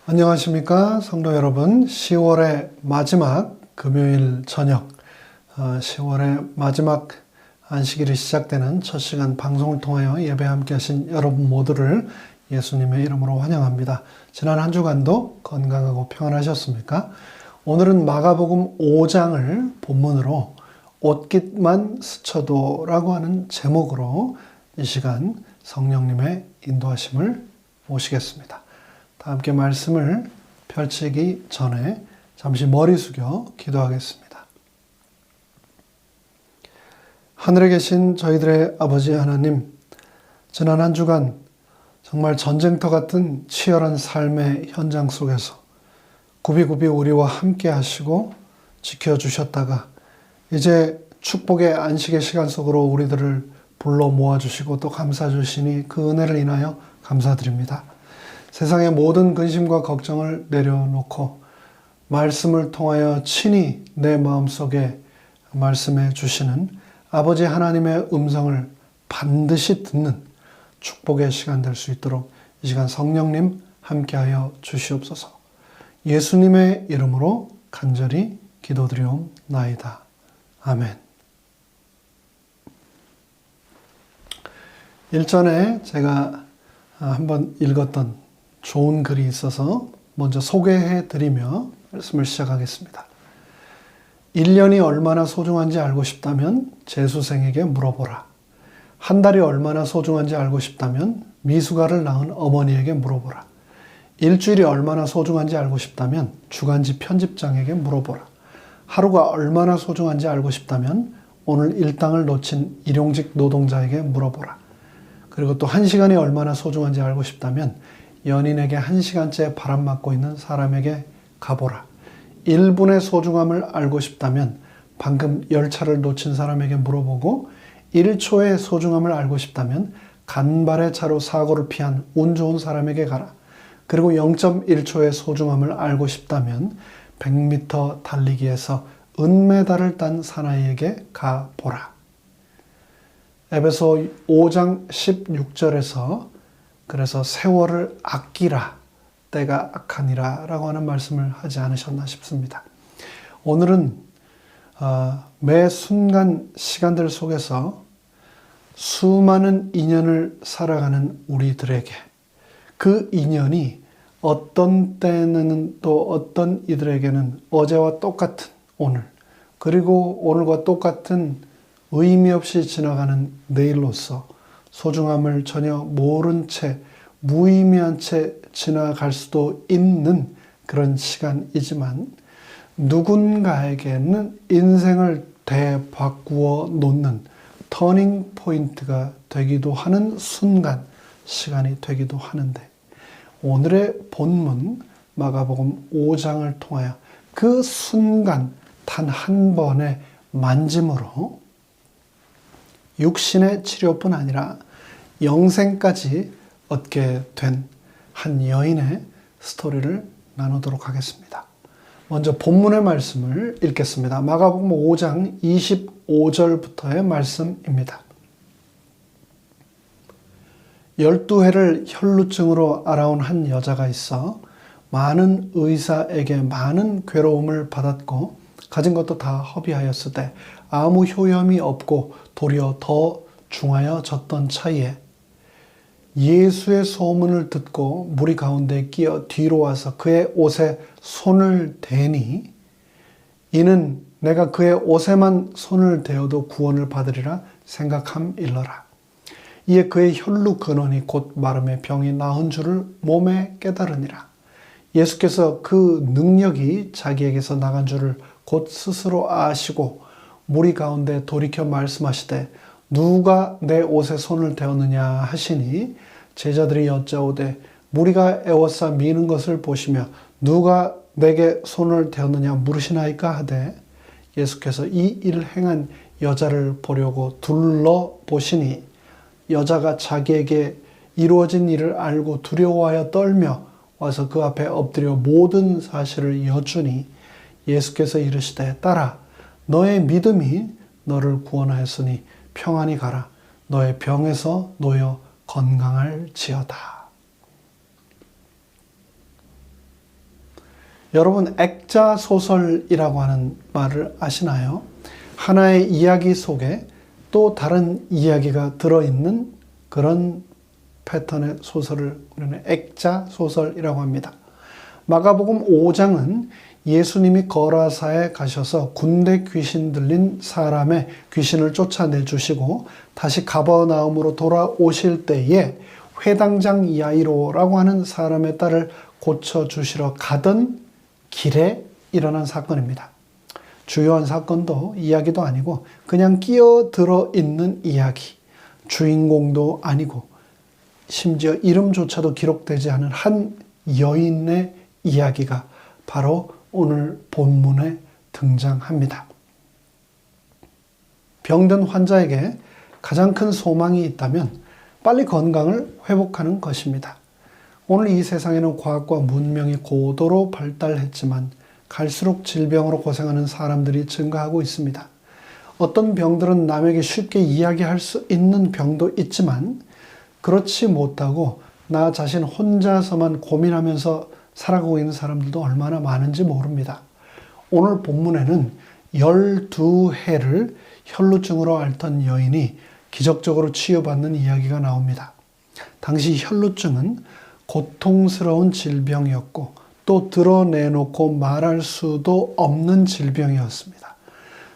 안녕하십니까 성도 여러분. 10월의 마지막 금요일 저녁, 10월의 마지막 안식일이 시작되는 첫 시간 방송을 통하여 예배 함께 하신 여러분 모두를 예수님의 이름으로 환영합니다. 지난 한 주간도 건강하고 평안하셨습니까? 오늘은 마가복음 5장을 본문으로 옷깃만 스쳐도 라고 하는 제목으로 이 시간 성령님의 인도하심을 모시겠습니다. 함께 말씀을 펼치기 전에 잠시 머리 숙여 기도하겠습니다. 하늘에 계신 저희들의 아버지 하나님, 지난 한 주간 정말 전쟁터 같은 치열한 삶의 현장 속에서 굽이굽이 우리와 함께 하시고 지켜주셨다가 이제 축복의 안식의 시간 속으로 우리들을 불러 모아주시고 또 감싸주시니 그 은혜를 인하여 감사드립니다. 세상의 모든 근심과 걱정을 내려놓고 말씀을 통하여 친히 내 마음속에 말씀해 주시는 아버지 하나님의 음성을 반드시 듣는 축복의 시간 될 수 있도록 이 시간 성령님 함께하여 주시옵소서. 예수님의 이름으로 간절히 기도드리옵나이다. 아멘. 일전에 제가 한번 읽었던 좋은 글이 있어서 먼저 소개해드리며 말씀을 시작하겠습니다. 1년이 얼마나 소중한지 알고 싶다면 재수생에게 물어보라. 한 달이 얼마나 소중한지 알고 싶다면 미숙아를 낳은 어머니에게 물어보라. 일주일이 얼마나 소중한지 알고 싶다면 주간지 편집장에게 물어보라. 하루가 얼마나 소중한지 알고 싶다면 오늘 일당을 놓친 일용직 노동자에게 물어보라. 그리고 또 1시간이 얼마나 소중한지 알고 싶다면 연인에게 1시간째 바람 맞고 있는 사람에게 가보라. 1분의 소중함을 알고 싶다면 방금 열차를 놓친 사람에게 물어보고 1초의 소중함을 알고 싶다면 간발의 차로 사고를 피한 운 좋은 사람에게 가라. 그리고 0.1초의 소중함을 알고 싶다면 100m 달리기에서 은메달을 딴 사나이에게 가보라. 에베소 5장 16절에서 그래서 세월을 아끼라, 때가 악하니라 라고 하는 말씀을 하지 않으셨나 싶습니다. 오늘은 매 순간 시간들 속에서 수많은 인연을 살아가는 우리들에게 그 인연이 어떤 때는 또 어떤 이들에게는 어제와 똑같은 오늘, 그리고 오늘과 똑같은 의미 없이 지나가는 내일로서 소중함을 전혀 모른 채 무의미한 채 지나갈 수도 있는 그런 시간이지만 누군가에게는 인생을 되바꾸어 놓는 터닝 포인트가 되기도 하는 순간, 시간이 되기도 하는데 오늘의 본문 마가복음 5장을 통하여 그 순간 단 한 번의 만짐으로 육신의 치료뿐 아니라 영생까지 얻게 된 한 여인의 스토리를 나누도록 하겠습니다. 먼저 본문의 말씀을 읽겠습니다. 마가복음 5장 25절부터의 말씀입니다. 12해를 혈루증으로 앓아온 한 여자가 있어 많은 의사에게 많은 괴로움을 받았고 가진 것도 다 허비하였으되 아무 효염이 없고 도리어 더 중하여졌던 차이에 예수의 소문을 듣고 무리 가운데 끼어 뒤로 와서 그의 옷에 손을 대니 이는 내가 그의 옷에만 손을 대어도 구원을 받으리라 생각함일러라. 이에 그의 혈루 근원이 곧 마름의 병이 나은 줄을 몸에 깨달으니라. 예수께서 그 능력이 자기에게서 나간 줄을 곧 스스로 아시고 무리 가운데 돌이켜 말씀하시되 누가 내 옷에 손을 대었느냐 하시니 제자들이 여짜오되 무리가 애워싸 미는 것을 보시며 누가 내게 손을 대었느냐 물으시나이까 하되 예수께서 이 일을 행한 여자를 보려고 둘러보시니 여자가 자기에게 이루어진 일을 알고 두려워하여 떨며 와서 그 앞에 엎드려 모든 사실을 여쭈니 예수께서 이르시되 딸아 너의 믿음이 너를 구원하였으니 평안히 가라. 너의 병에서 놓여 건강할지어다. 여러분 액자 소설이라고 하는 말을 아시나요? 하나의 이야기 속에 또 다른 이야기가 들어있는 그런 패턴의 소설을 우리는 액자 소설이라고 합니다. 마가복음 5장은 예수님이 거라사에 가셔서 군대 귀신 들린 사람의 귀신을 쫓아내 주시고 다시 가버나움으로 돌아오실 때에 회당장 야이로라고 하는 사람의 딸을 고쳐주시러 가던 길에 일어난 사건입니다. 주요한 사건도 이야기도 아니고 그냥 끼어들어 있는 이야기, 주인공도 아니고 심지어 이름조차도 기록되지 않은 한 여인의 이야기가 바로 오늘 본문에 등장합니다. 병든 환자에게 가장 큰 소망이 있다면 빨리 건강을 회복하는 것입니다. 오늘 이 세상에는 과학과 문명이 고도로 발달했지만 갈수록 질병으로 고생하는 사람들이 증가하고 있습니다. 어떤 병들은 남에게 쉽게 이야기할 수 있는 병도 있지만 그렇지 못하고 나 자신 혼자서만 고민하면서 살아가고 있는 사람들도 얼마나 많은지 모릅니다. 오늘 본문에는 12해를 혈루증으로 앓던 여인이 기적적으로 치유받는 이야기가 나옵니다. 당시 혈루증은 고통스러운 질병이었고 또 드러내놓고 말할 수도 없는 질병이었습니다.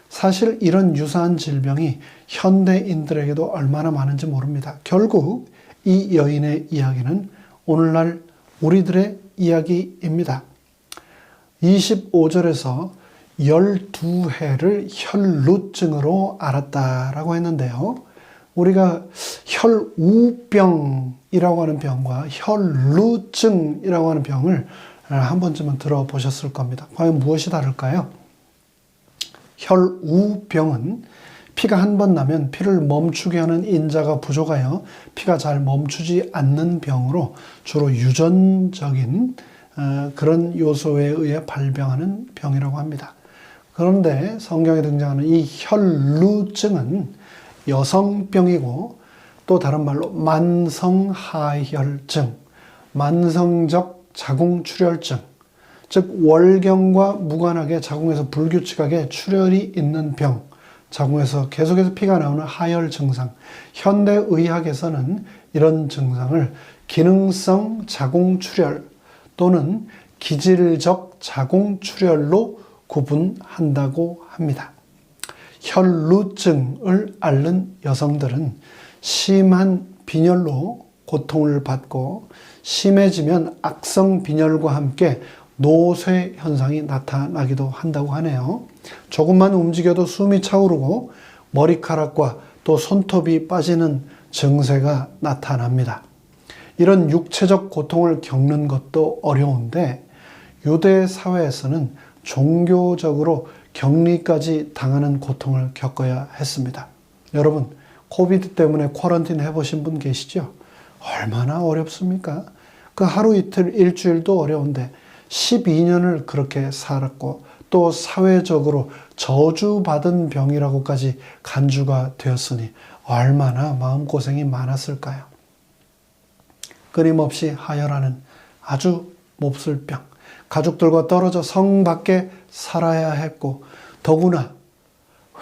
사실 이런 유사한 질병이 현대인들에게도 얼마나 많은지 모릅니다. 결국 이 여인의 이야기는 오늘날 우리들의 이야기입니다. 25절에서 12해를 혈루증으로 앓았다라고 했는데요. 우리가 혈우병이라고 하는 병과 혈루증이라고 하는 병을 한 번쯤은 들어보셨을 겁니다. 과연 무엇이 다를까요? 혈우병은 피가 한 번 나면 피를 멈추게 하는 인자가 부족하여 피가 잘 멈추지 않는 병으로 주로 유전적인 그런 요소에 의해 발병하는 병이라고 합니다. 그런데 성경에 등장하는 이 혈루증은 여성병이고 또 다른 말로 만성하혈증, 만성적 자궁출혈증, 즉 월경과 무관하게 자궁에서 불규칙하게 출혈이 있는 병, 자궁에서 계속해서 피가 나오는 하혈 증상. 현대의학에서는 이런 증상을 기능성 자궁출혈 또는 기질적 자궁출혈로 구분한다고 합니다. 혈루증을 앓는 여성들은 심한 빈혈로 고통을 받고 심해지면 악성 빈혈과 함께 노쇠 현상이 나타나기도 한다고 하네요. 조금만 움직여도 숨이 차오르고 머리카락과 또 손톱이 빠지는 증세가 나타납니다. 이런 육체적 고통을 겪는 것도 어려운데 유대 사회에서는 종교적으로 격리까지 당하는 고통을 겪어야 했습니다. 여러분, 코비드 때문에 쿼런틴 해보신 분 계시죠? 얼마나 어렵습니까? 그 하루 이틀 일주일도 어려운데 12년을 그렇게 살았고 또 사회적으로 저주받은 병이라고까지 간주가 되었으니 얼마나 마음고생이 많았을까요? 끊임없이 하혈하는 아주 몹쓸 병, 가족들과 떨어져 성 밖에 살아야 했고 더구나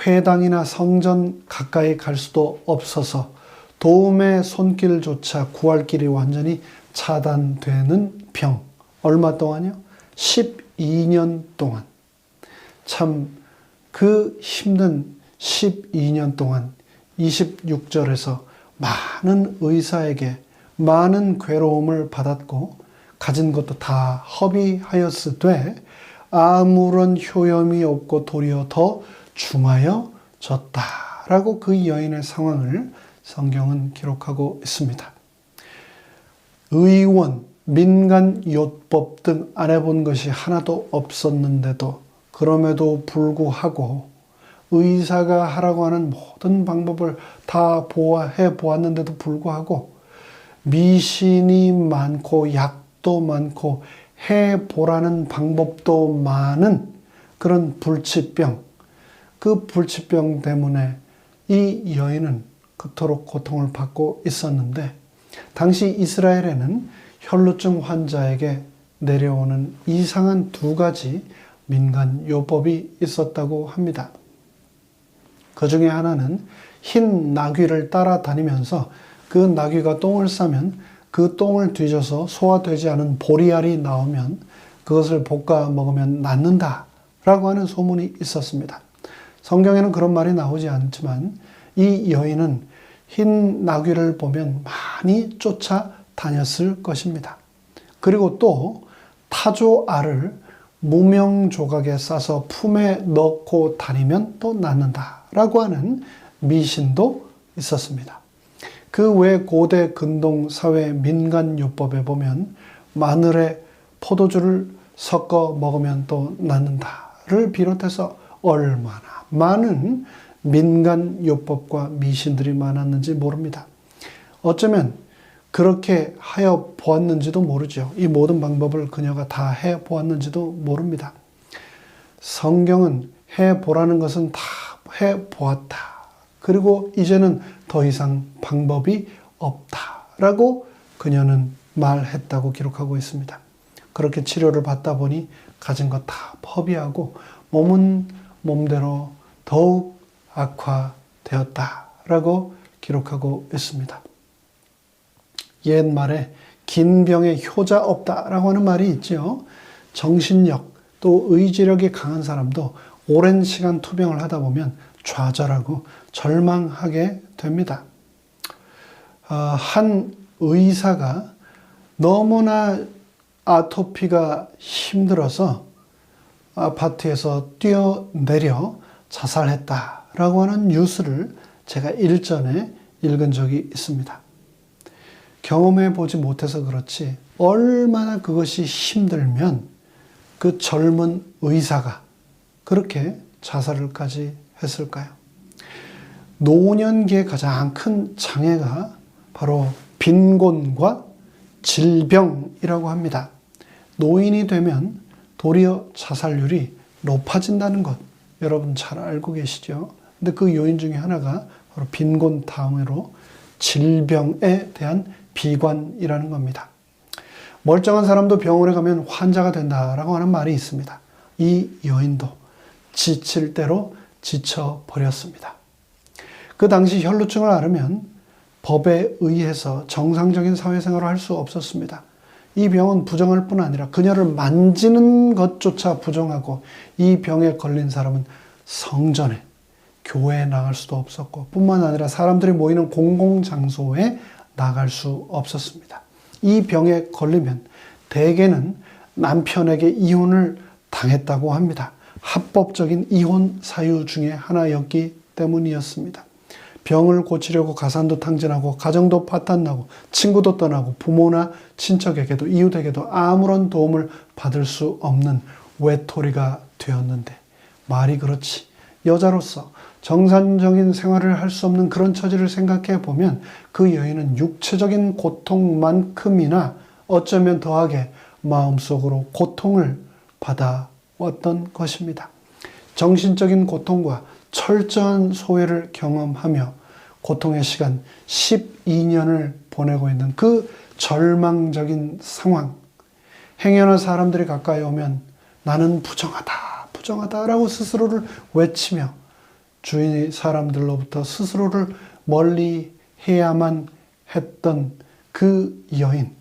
회당이나 성전 가까이 갈 수도 없어서 도움의 손길조차 구할 길이 완전히 차단되는 병. 얼마 동안요? 12년 동안. 참 그 힘든 12년 동안 26절에서 많은 의사에게 많은 괴로움을 받았고 가진 것도 다 허비하였으되 아무런 효염이 없고 도리어 더 중하여졌다라고 그 여인의 상황을 성경은 기록하고 있습니다. 의원, 민간요법 등 안 해본 것이 하나도 없었는데도 그럼에도 불구하고 의사가 하라고 하는 모든 방법을 다 해보았는데도 불구하고 미신이 많고 약도 많고 해보라는 방법도 많은 그런 불치병, 그 불치병 때문에 이 여인은 그토록 고통을 받고 있었는데 당시 이스라엘에는 혈루증 환자에게 내려오는 이상한 두 가지 민간요법이 있었다고 합니다. 그 중에 하나는 흰 나귀를 따라다니면서 그 나귀가 똥을 싸면 그 똥을 뒤져서 소화되지 않은 보리알이 나오면 그것을 볶아 먹으면 낫는다 라고 하는 소문이 있었습니다. 성경에는 그런 말이 나오지 않지만 이 여인은 흰 나귀를 보면 많이 쫓아다녔을 것입니다. 그리고 또 타조 알을 무명 조각에 싸서 품에 넣고 다니면 또 낫는다 라고 하는 미신도 있었습니다. 그 외 고대 근동 사회 민간요법에 보면 마늘에 포도주를 섞어 먹으면 또 낫는다를 비롯해서 얼마나 많은 민간요법과 미신들이 많았는지 모릅니다. 어쩌면 그렇게 하여 보았는지도 모르죠. 이 모든 방법을 그녀가 다 해 보았는지도 모릅니다. 성경은 해 보라는 것은 다 해 보았다. 그리고 이제는 더 이상 방법이 없다라고 그녀는 말했다고 기록하고 있습니다. 그렇게 치료를 받다 보니 가진 것 다 허비하고 몸은 몸대로 더욱 악화되었다라고 기록하고 있습니다. 옛말에 긴 병에 효자 없다라고 하는 말이 있죠. 정신력 또 의지력이 강한 사람도 오랜 시간 투병을 하다 보면 좌절하고 절망하게 됩니다. 한 의사가 너무나 아토피가 힘들어서 아파트에서 뛰어내려 자살했다라고 하는 뉴스를 제가 일전에 읽은 적이 있습니다. 경험해 보지 못해서 그렇지 얼마나 그것이 힘들면 그 젊은 의사가 그렇게 자살을까지 했을까요? 노년기의 가장 큰 장애가 바로 빈곤과 질병이라고 합니다. 노인이 되면 도리어 자살률이 높아진다는 것 여러분 잘 알고 계시죠? 근데 그 요인 중에 하나가 바로 빈곤 다음으로 질병에 대한 비관이라는 겁니다. 멀쩡한 사람도 병원에 가면 환자가 된다라고 하는 말이 있습니다. 이 여인도 지칠 대로 지쳐버렸습니다. 그 당시 혈루증을 앓으면 법에 의해서 정상적인 사회생활을 할 수 없었습니다. 이 병은 부정할 뿐 아니라 그녀를 만지는 것조차 부정하고 이 병에 걸린 사람은 성전에 교회에 나갈 수도 없었고 뿐만 아니라 사람들이 모이는 공공장소에 나갈 수 없었습니다. 이 병에 걸리면 대개는 남편에게 이혼을 당했다고 합니다. 합법적인 이혼 사유 중에 하나였기 때문이었습니다. 병을 고치려고 가산도 탕진하고 가정도 파탄나고 친구도 떠나고 부모나 친척에게도 이웃에게도 아무런 도움을 받을 수 없는 외톨이가 되었는데 말이 그렇지 여자로서 정상적인 생활을 할 수 없는 그런 처지를 생각해 보면 그 여인은 육체적인 고통만큼이나 어쩌면 더하게 마음속으로 고통을 받아왔던 것입니다. 정신적인 고통과 철저한 소외를 경험하며 고통의 시간 12년을 보내고 있는 그 절망적인 상황. 행여나 사람들이 가까이 오면 나는 부정하다, 부정하다라고 스스로를 외치며 주위 사람들로부터 스스로를 멀리 해야만 했던 그 여인.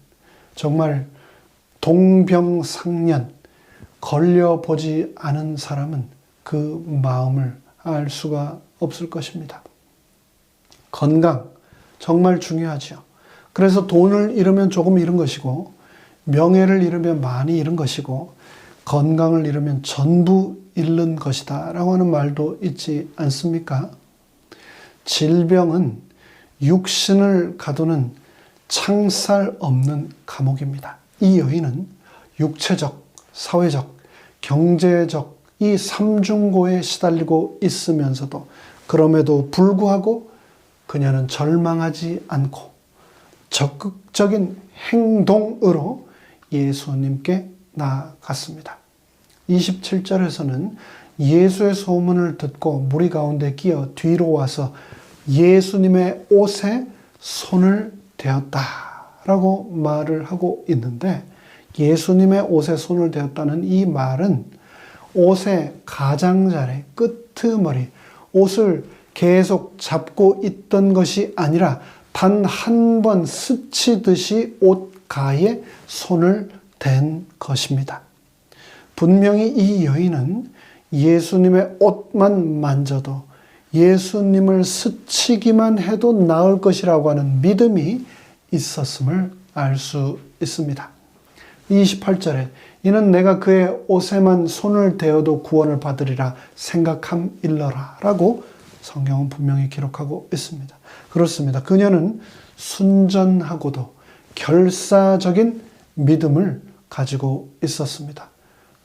정말 동병상련, 걸려보지 않은 사람은 그 마음을 알 수가 없을 것입니다. 건강, 정말 중요하죠. 그래서 돈을 잃으면 조금 잃은 것이고, 명예를 잃으면 많이 잃은 것이고, 건강을 잃으면 전부 잃는 것이다 라고 하는 말도 있지 않습니까? 질병은 육신을 가두는 창살 없는 감옥입니다. 이 여인은 육체적, 사회적, 경제적 이 삼중고에 시달리고 있으면서도 그럼에도 불구하고 그녀는 절망하지 않고 적극적인 행동으로 예수님께 나아갔습니다. 27절에서는 예수의 소문을 듣고 무리 가운데 끼어 뒤로 와서 예수님의 옷에 손을 대었다라고 말을 하고 있는데 예수님의 옷에 손을 대었다는 이 말은 옷의 가장자리, 끄트머리, 옷을 계속 잡고 있던 것이 아니라 단 한 번 스치듯이 옷가에 손을 댄 것입니다. 분명히 이 여인은 예수님의 옷만 만져도 예수님을 스치기만 해도 나을 것이라고 하는 믿음이 있었음을 알 수 있습니다. 28절에 이는 내가 그의 옷에만 손을 대어도 구원을 받으리라 생각함일러라 라고 성경은 분명히 기록하고 있습니다. 그렇습니다. 그녀는 순전하고도 결사적인 믿음을 가지고 있었습니다.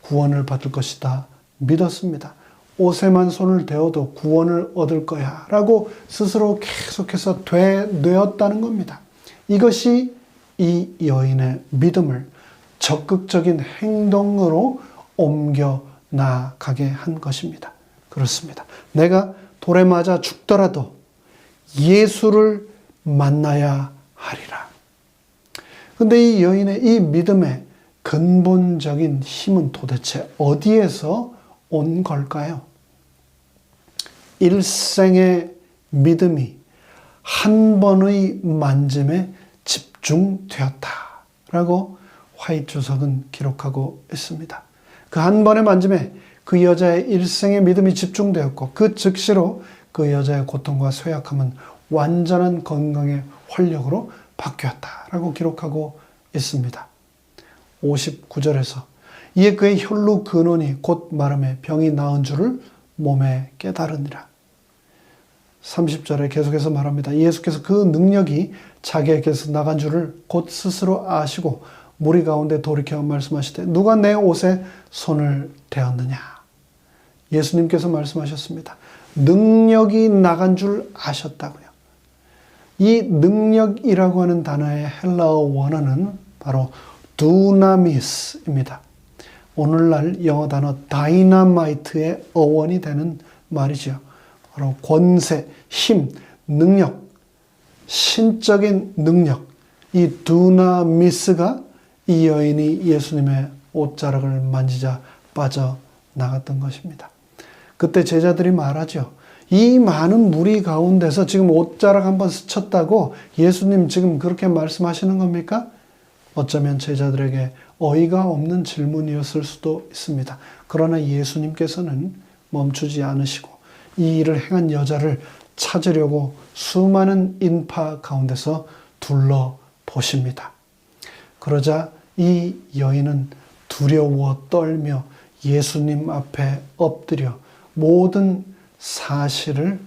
구원을 받을 것이다 믿었습니다. 옷에만 손을 대어도 구원을 얻을 거야 라고 스스로 계속해서 되뇌었다는 겁니다. 이것이 이 여인의 믿음을 적극적인 행동으로 옮겨 나가게 한 것입니다. 그렇습니다. 내가 돌에 맞아 죽더라도 예수를 만나야 하리라. 근데 이 여인의 이 믿음의 근본적인 힘은 도대체 어디에서 온 걸까요? 일생의 믿음이 한 번의 만짐에 집중되었다라고 화이트 주석은 기록하고 있습니다. 그 한 번의 만짐에 그 여자의 일생의 믿음이 집중되었고 그 즉시로 그 여자의 고통과 쇠약함은 완전한 건강의 활력으로 바뀌었다라고 기록하고 있습니다. 59절에서 이에 그의 혈루 근원이 곧 마름에 병이 나은 줄을 몸에 깨달으니라. 30절에 계속해서 말합니다. 예수께서 그 능력이 자기에게서 나간 줄을 곧 스스로 아시고 무리 가운데 돌이켜 말씀하시되 누가 내 옷에 손을 대었느냐. 예수님께서 말씀하셨습니다. 능력이 나간 줄 아셨다고요. 이 능력이라고 하는 단어의 헬라어 원어는 바로 두나미스입니다. 오늘날 영어 단어 다이너마이트의 어원이 되는 말이죠. 바로 권세, 힘, 능력, 신적인 능력, 이 두나미스가 이 여인이 예수님의 옷자락을 만지자 빠져나갔던 것입니다. 그때 제자들이 말하죠. 이 많은 무리 가운데서 지금 옷자락 한번 스쳤다고 예수님 지금 그렇게 말씀하시는 겁니까? 어쩌면 제자들에게 어이가 없는 질문이었을 수도 있습니다. 그러나 예수님께서는 멈추지 않으시고 이 일을 행한 여자를 찾으려고 수많은 인파 가운데서 둘러보십니다. 그러자 이 여인은 두려워 떨며 예수님 앞에 엎드려 모든 사실을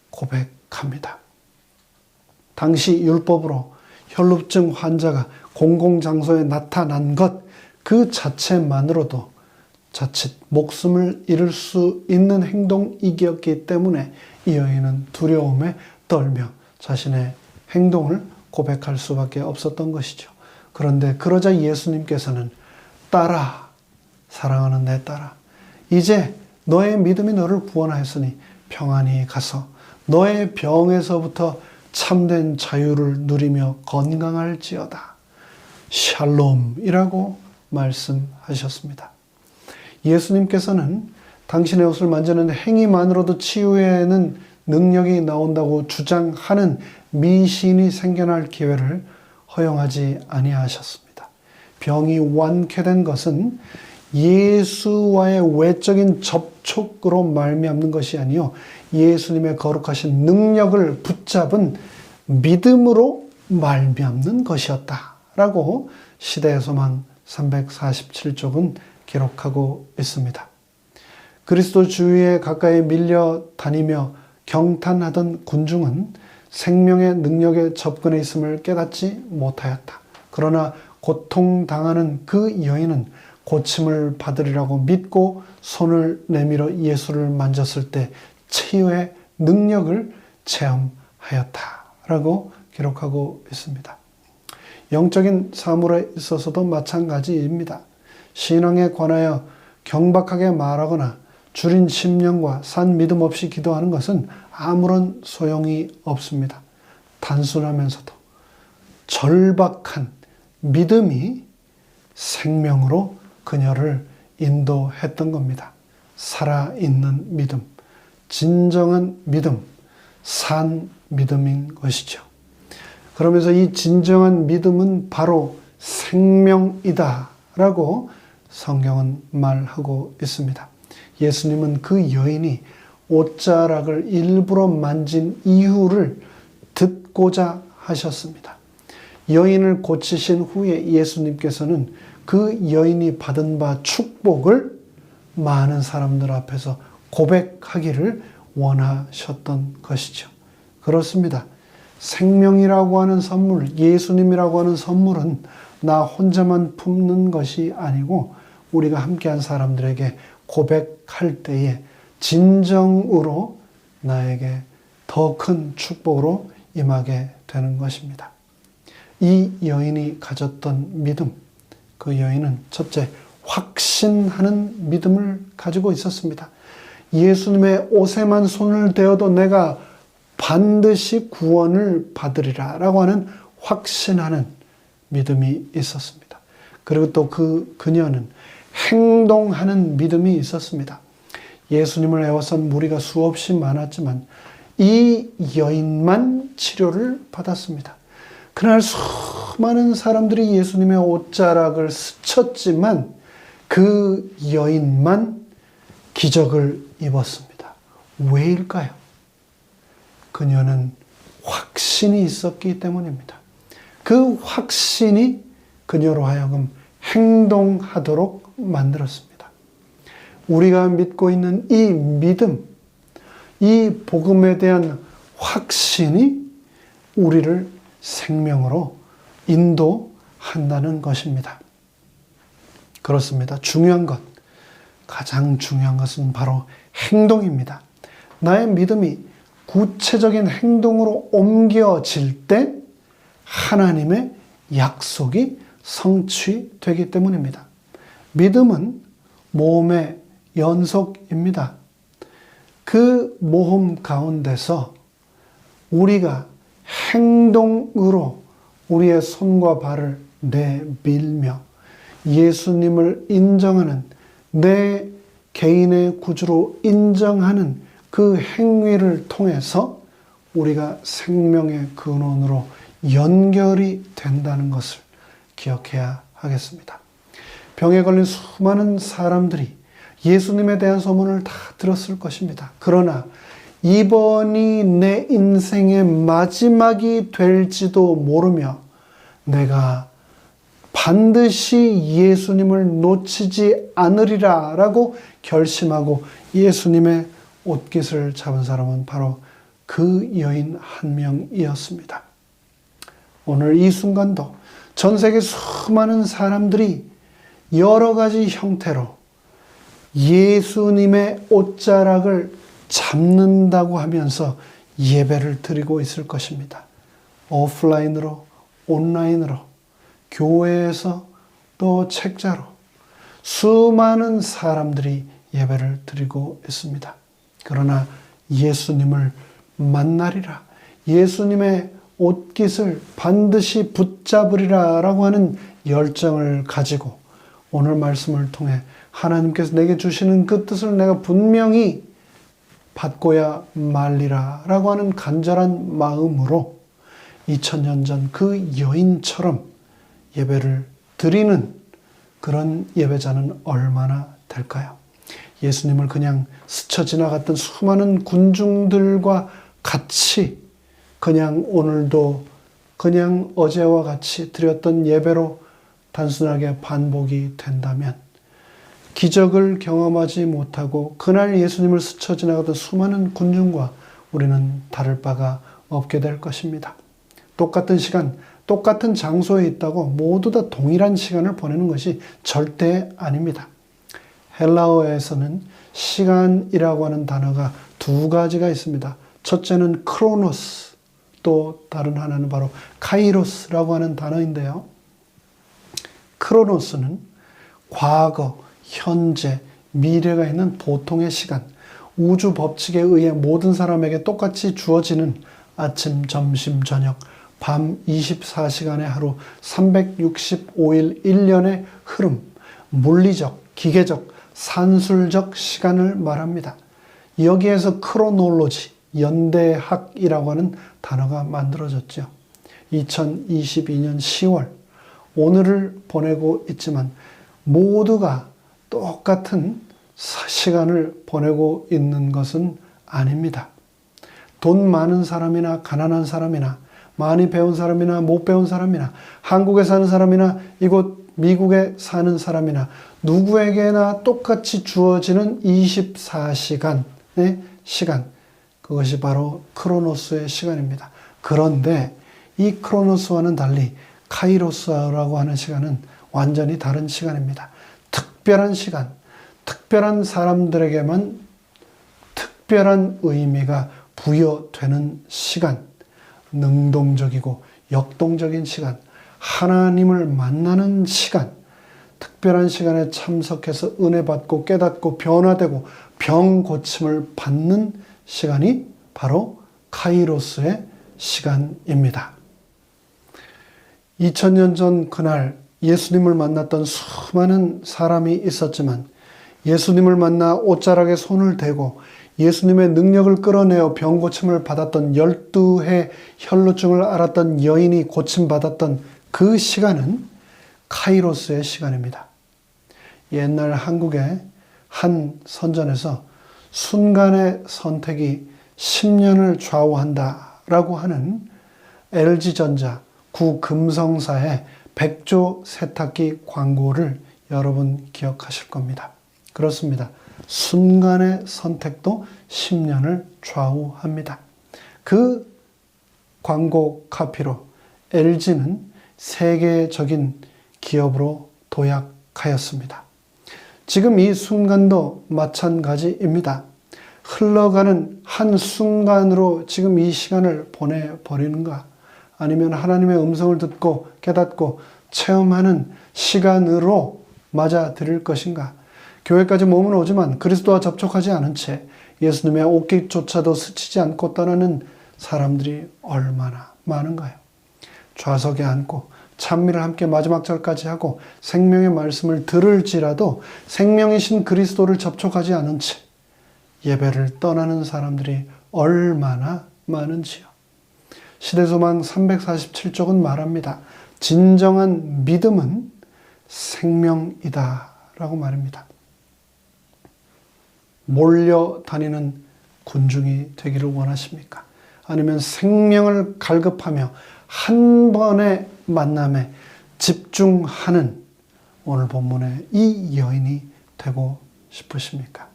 고백합니다. 당시 율법으로 혈루증 환자가 공공장소에 나타난 것 그 자체만으로도 자칫 목숨을 잃을 수 있는 행동이었기 때문에 이 여인은 두려움에 떨며 자신의 행동을 고백할 수밖에 없었던 것이죠. 그런데 그러자 예수님께서는 딸아, 사랑하는 내 딸아, 이제 너의 믿음이 너를 구원하였으니 평안히 가서 너의 병에서부터 참된 자유를 누리며 건강할지어다. 샬롬이라고 말씀하셨습니다. 예수님께서는 당신의 옷을 만지는 행위만으로도 치유에는 능력이 나온다고 주장하는 미신이 생겨날 기회를 허용하지 아니하셨습니다. 병이 완쾌된 것은 예수와의 외적인 접촉으로 말미암는 것이 아니요 예수님의 거룩하신 능력을 붙잡은 믿음으로 말미암는 것이었다라고 시대의 소망 347쪽은 기록하고 있습니다. 그리스도 주위에 가까이 밀려 다니며 경탄하던 군중은 생명의 능력에 접근해 있음을 깨닫지 못하였다. 그러나 고통당하는 그 여인은 고침을 받으리라고 믿고 손을 내밀어 예수를 만졌을 때 치유의 능력을 체험하였다라고 기록하고 있습니다. 영적인 사물에 있어서도 마찬가지입니다. 신앙에 관하여 경박하게 말하거나 줄인 심령과 산 믿음 없이 기도하는 것은 아무런 소용이 없습니다. 단순하면서도 절박한 믿음이 생명으로 그녀를 인도했던 겁니다. 살아있는 믿음, 진정한 믿음, 산 믿음인 것이죠. 그러면서 이 진정한 믿음은 바로 생명이다 라고 성경은 말하고 있습니다. 예수님은 그 여인이 옷자락을 일부러 만진 이유를 듣고자 하셨습니다. 여인을 고치신 후에 예수님께서는 그 여인이 받은 바 축복을 많은 사람들 앞에서 고백하기를 원하셨던 것이죠. 그렇습니다. 생명이라고 하는 선물, 예수님이라고 하는 선물은 나 혼자만 품는 것이 아니고 우리가 함께한 사람들에게 고백할 때에 진정으로 나에게 더 큰 축복으로 임하게 되는 것입니다. 이 여인이 가졌던 믿음, 그 여인은 첫째, 확신하는 믿음을 가지고 있었습니다. 예수님의 옷에만 손을 대어도 내가 반드시 구원을 받으리라 라고 하는 확신하는 믿음이 있었습니다. 그리고 또 그녀는 행동하는 믿음이 있었습니다. 예수님을 애워싼 무리가 수없이 많았지만 이 여인만 치료를 받았습니다. 그날 수많은 사람들이 예수님의 옷자락을 스쳤지만 그 여인만 기적을 입었습니다. 왜일까요? 그녀는 확신이 있었기 때문입니다. 그 확신이 그녀로 하여금 행동하도록 만들었습니다. 우리가 믿고 있는 이 믿음, 이 복음에 대한 확신이 우리를 생명으로 인도한다는 것입니다. 그렇습니다. 가장 중요한 것은 바로 행동입니다. 나의 믿음이 구체적인 행동으로 옮겨질 때 하나님의 약속이 성취되기 때문입니다. 믿음은 모험의 연속입니다. 그 모험 가운데서 우리가 행동으로 우리의 손과 발을 내밀며 예수님을 인정하는 내 개인의 구주로 인정하는 그 행위를 통해서 우리가 생명의 근원으로 연결이 된다는 것을 기억해야 하겠습니다. 병에 걸린 수많은 사람들이 예수님에 대한 소문을 다 들었을 것입니다. 그러나 이번이 내 인생의 마지막이 될지도 모르며 내가 반드시 예수님을 놓치지 않으리라 라고 결심하고 예수님의 옷깃을 잡은 사람은 바로 그 여인 한 명이었습니다. 오늘 이 순간도 전 세계 수많은 사람들이 여러 가지 형태로 예수님의 옷자락을 잡는다고 하면서 예배를 드리고 있을 것입니다. 오프라인으로, 온라인으로, 교회에서 또 책자로 수많은 사람들이 예배를 드리고 있습니다. 그러나 예수님을 만나리라, 예수님의 옷깃을 반드시 붙잡으리라 라고 하는 열정을 가지고 오늘 말씀을 통해 하나님께서 내게 주시는 그 뜻을 내가 분명히 받고야 말리라 라고 하는 간절한 마음으로 2000년 전 그 여인처럼 예배를 드리는 그런 예배자는 얼마나 될까요? 예수님을 그냥 스쳐 지나갔던 수많은 군중들과 같이 그냥 오늘도 그냥 어제와 같이 드렸던 예배로 단순하게 반복이 된다면 기적을 경험하지 못하고 그날 예수님을 스쳐 지나가던 수많은 군중과 우리는 다를 바가 없게 될 것입니다. 똑같은 시간, 똑같은 장소에 있다고 모두 다 동일한 시간을 보내는 것이 절대 아닙니다. 헬라어에서는 시간이라고 하는 단어가 두 가지가 있습니다. 첫째는 크로노스, 또 다른 하나는 바로 카이로스라고 하는 단어인데요. 크로노스는 과거, 현재, 미래가 있는 보통의 시간, 우주 법칙에 의해 모든 사람에게 똑같이 주어지는 아침, 점심, 저녁, 밤 24시간의 하루 365일 1년의 흐름, 물리적, 기계적, 산술적 시간을 말합니다. 여기에서 크로놀로지, 연대학이라고 하는 단어가 만들어졌죠. 2022년 10월, 오늘을 보내고 있지만 모두가 똑같은 시간을 보내고 있는 것은 아닙니다. 돈 많은 사람이나 가난한 사람이나 많이 배운 사람이나 못 배운 사람이나 한국에 사는 사람이나 이곳 미국에 사는 사람이나 누구에게나 똑같이 주어지는 24시간의 시간, 그것이 바로 크로노스의 시간입니다. 그런데 이 크로노스와는 달리 카이로스라고 하는 시간은 완전히 다른 시간입니다. 특별한 시간, 특별한 사람들에게만 특별한 의미가 부여되는 시간, 능동적이고 역동적인 시간, 하나님을 만나는 시간, 특별한 시간에 참석해서 은혜 받고 깨닫고 변화되고 병 고침을 받는 시간이 바로 카이로스의 시간입니다. 2000년 전 그날 예수님을 만났던 수많은 사람이 있었지만 예수님을 만나 옷자락에 손을 대고 예수님의 능력을 끌어내어 병 고침을 받았던 12해 혈루증을 앓았던 여인이 고침받았던 그 시간은 카이로스의 시간입니다. 옛날 한국의 한 선전에서 순간의 선택이 10년을 좌우한다라고 하는 LG전자 구금성사의 백조 세탁기 광고를 여러분 기억하실 겁니다. 그렇습니다. 순간의 선택도 10년을 좌우합니다. 그 광고 카피로 LG는 세계적인 기업으로 도약하였습니다. 지금 이 순간도 마찬가지입니다. 흘러가는 한순간으로 지금 이 시간을 보내버리는가? 아니면 하나님의 음성을 듣고 깨닫고 체험하는 시간으로 맞아들일 것인가? 교회까지 몸은 오지만 그리스도와 접촉하지 않은 채 예수님의 옷깃조차도 스치지 않고 떠나는 사람들이 얼마나 많은가요? 좌석에 앉고 찬미를 함께 마지막 절까지 하고 생명의 말씀을 들을지라도 생명이신 그리스도를 접촉하지 않은 채 예배를 떠나는 사람들이 얼마나 많은지요. 시대소망 347쪽은 말합니다. 진정한 믿음은 생명이다 라고 말합니다. 몰려다니는 군중이 되기를 원하십니까? 아니면 생명을 갈급하며 한 번의 만남에 집중하는 오늘 본문의 이 여인이 되고 싶으십니까?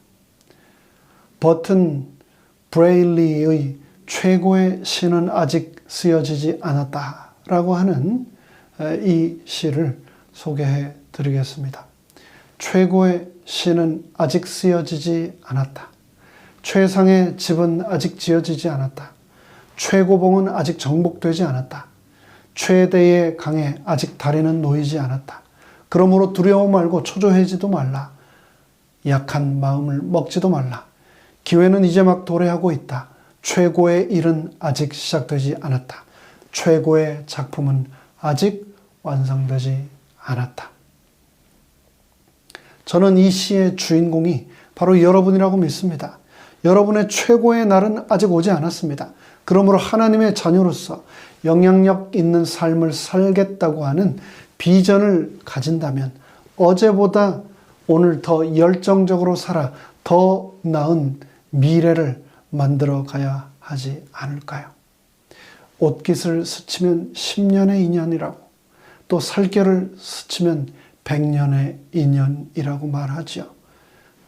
버튼 브레일리의 최고의 시는 아직 쓰여지지 않았다라고 하는 이 시를 소개해 드리겠습니다. 최고의 시는 아직 쓰여지지 않았다. 최상의 집은 아직 지어지지 않았다. 최고봉은 아직 정복되지 않았다. 최대의 강에 아직 다리는 놓이지 않았다. 그러므로 두려워 말고 초조해지도 말라. 약한 마음을 먹지도 말라. 기회는 이제 막 도래하고 있다. 최고의 일은 아직 시작되지 않았다. 최고의 작품은 아직 완성되지 않았다. 저는 이 시의 주인공이 바로 여러분이라고 믿습니다. 여러분의 최고의 날은 아직 오지 않았습니다. 그러므로 하나님의 자녀로서 영향력 있는 삶을 살겠다고 하는 비전을 가진다면 어제보다 오늘 더 열정적으로 살아 더 나은 미래를 만들어 가야 하지 않을까요? 옷깃을 스치면 10년의 인연이라고, 또 살결을 스치면 100년의 인연이라고 말하죠.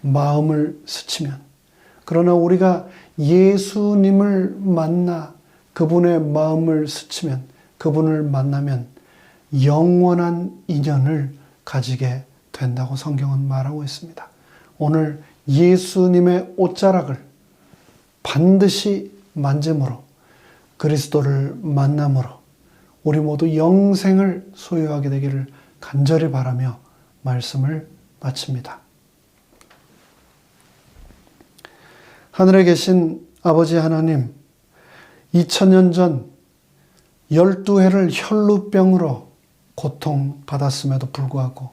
마음을 스치면, 그러나 우리가 예수님을 만나 그분의 마음을 스치면, 그분을 만나면 영원한 인연을 가지게 된다고 성경은 말하고 있습니다. 오늘 예수님의 옷자락을 반드시 만짐으로, 그리스도를 만남으로 우리 모두 영생을 소유하게 되기를 간절히 바라며 말씀을 마칩니다. 하늘에 계신 아버지 하나님, 2000년 전 12해를 혈루병으로 고통받았음에도 불구하고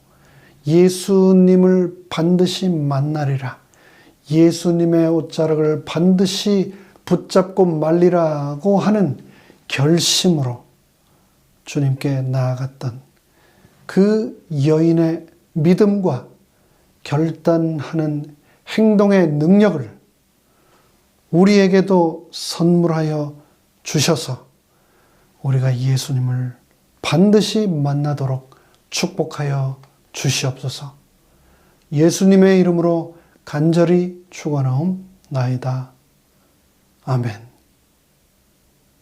예수님을 반드시 만나리라, 예수님의 옷자락을 반드시 붙잡고 말리라고 하는 결심으로 주님께 나아갔던 그 여인의 믿음과 결단하는 행동의 능력을 우리에게도 선물하여 주셔서 우리가 예수님을 반드시 만나도록 축복하여 주시옵소서. 예수님의 이름으로 간절히 축원하옵나이다. 아멘.